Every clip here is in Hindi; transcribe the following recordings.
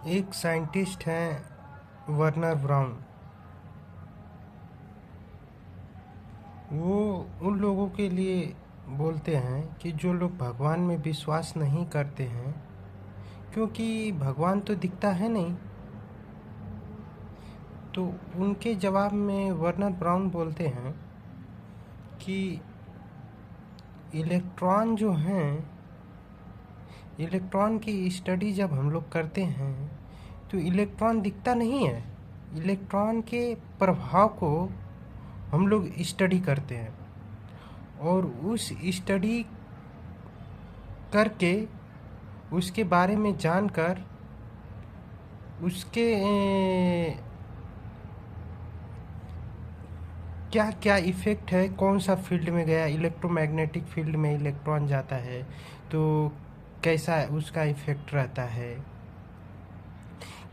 एक साइंटिस्ट हैं वर्नर ब्राउन। वो उन लोगों के लिए बोलते हैं कि जो लोग भगवान में विश्वास नहीं करते हैं, क्योंकि भगवान तो दिखता है नहीं। तो उनके जवाब में वर्नर ब्राउन बोलते हैं कि इलेक्ट्रॉन जो हैं, इलेक्ट्रॉन की स्टडी जब हम लोग करते हैं तो इलेक्ट्रॉन दिखता नहीं है। इलेक्ट्रॉन के प्रभाव को हम लोग स्टडी करते हैं और उस स्टडी करके उसके बारे में जानकर उसके क्या क्या इफ़ेक्ट है, कौन सा फील्ड में गया, इलेक्ट्रोमैग्नेटिक फील्ड में इलेक्ट्रॉन जाता है तो कैसा उसका इफ़ेक्ट रहता है।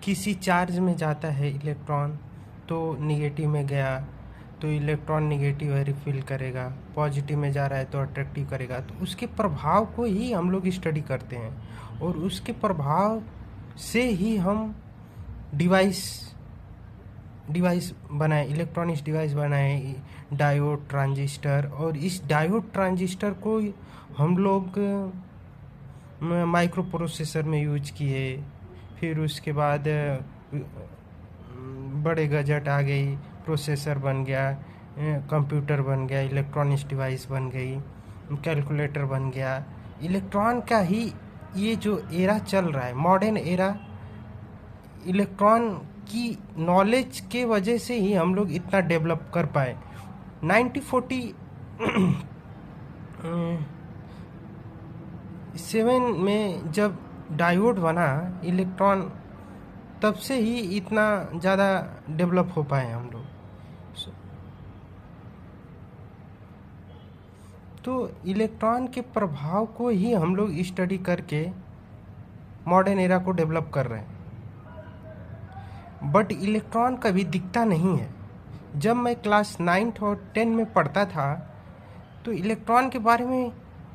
किसी चार्ज में जाता है इलेक्ट्रॉन तो निगेटिव में गया तो इलेक्ट्रॉन निगेटिव है रिफिल करेगा, पॉजिटिव में जा रहा है तो अट्रैक्टिव करेगा। तो उसके प्रभाव को ही हम लोग स्टडी करते हैं और उसके प्रभाव से ही हम डिवाइस बनाए, इलेक्ट्रॉनिक्स डिवाइस बनाए, डायोड ट्रांजिस्टर। और इस डायोड ट्रांजिस्टर को हम लोग माइक्रो प्रोसेसर में यूज किए। फिर उसके बाद बड़े गजट आ गई, प्रोसेसर बन गया, कंप्यूटर बन गया, इलेक्ट्रॉनिक्स डिवाइस बन गई, कैलकुलेटर बन गया। इलेक्ट्रॉन का ही ये जो एरा चल रहा है, मॉडर्न एरा, इलेक्ट्रॉन की नॉलेज के वजह से ही हम लोग इतना डेवलप कर पाए। 1947 में जब डायोड बना इलेक्ट्रॉन, तब से ही इतना ज़्यादा डेवलप हो पाए हम लोग। तो इलेक्ट्रॉन के प्रभाव को ही हम लोग स्टडी करके मॉडर्न एरा को डेवलप कर रहे हैं। बट इलेक्ट्रॉन कभी दिखता नहीं है। जब मैं क्लास 9 और 10 में पढ़ता था तो इलेक्ट्रॉन के बारे में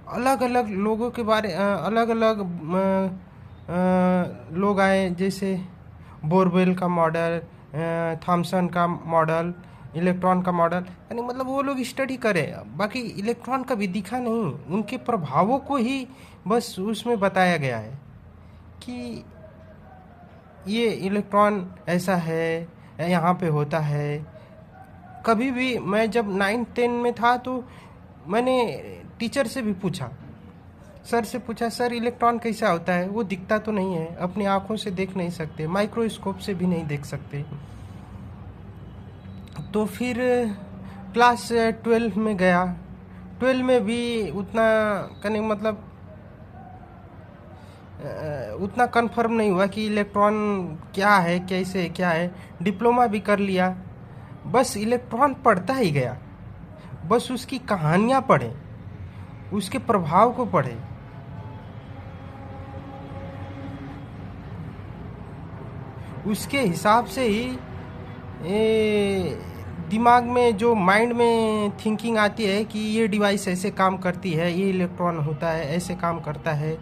अलग अलग लोगों के बारे अलग अलग लोग आए, जैसे बोरवेल का मॉडल, थॉमसन का मॉडल, इलेक्ट्रॉन का मॉडल, यानी मतलब वो लोग स्टडी करें, बाकी इलेक्ट्रॉन कभी दिखा नहीं। उनके प्रभावों को ही बस उसमें बताया गया है कि ये इलेक्ट्रॉन ऐसा है, यहाँ पे होता है। कभी भी मैं जब 9-10 में था तो मैंने टीचर से भी पूछा, सर से पूछा, सर इलेक्ट्रॉन कैसा होता है? वो दिखता तो नहीं है, अपनी आँखों से देख नहीं सकते, माइक्रोस्कोप से भी नहीं देख सकते। तो फिर क्लास 12 में गया। 12 में भी उतना कहने मतलब उतना कंफर्म नहीं हुआ कि इलेक्ट्रॉन क्या है, कैसे क्या है। डिप्लोमा भी कर लिया, बस इलेक्ट्रॉन पढ़ता ही गया, बस उसकी कहानियाँ पढ़े, उसके प्रभाव को पढ़े। उसके हिसाब से ही दिमाग में जो माइंड में थिंकिंग आती है कि ये डिवाइस ऐसे काम करती है, ये इलेक्ट्रॉन होता है, ऐसे काम करता है,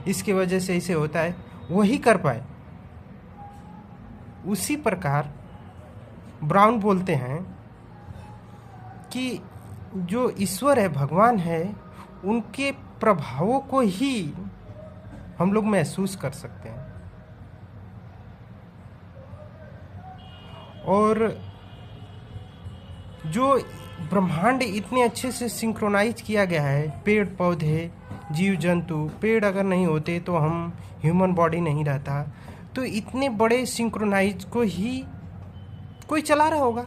इसके वजह से ऐसे होता है, वही कर पाए। उसी प्रकार ब्राउन बोलते हैं कि जो ईश्वर है, भगवान है, उनके प्रभावों को ही हम लोग महसूस कर सकते हैं। और जो ब्रह्मांड इतने अच्छे से सिंक्रोनाइज किया गया है, पेड़ पौधे, जीव जंतु, पेड़ अगर नहीं होते तो हम ह्यूमन बॉडी नहीं रहता। तो इतने बड़े सिंक्रोनाइज को ही कोई चला रहा होगा,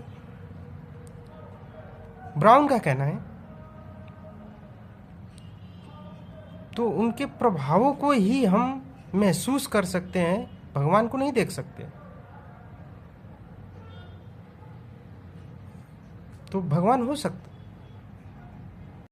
ब्राउन का कहना है। तो उनके प्रभावों को ही हम महसूस कर सकते हैं, भगवान को नहीं देख सकते। तो भगवान हो सकता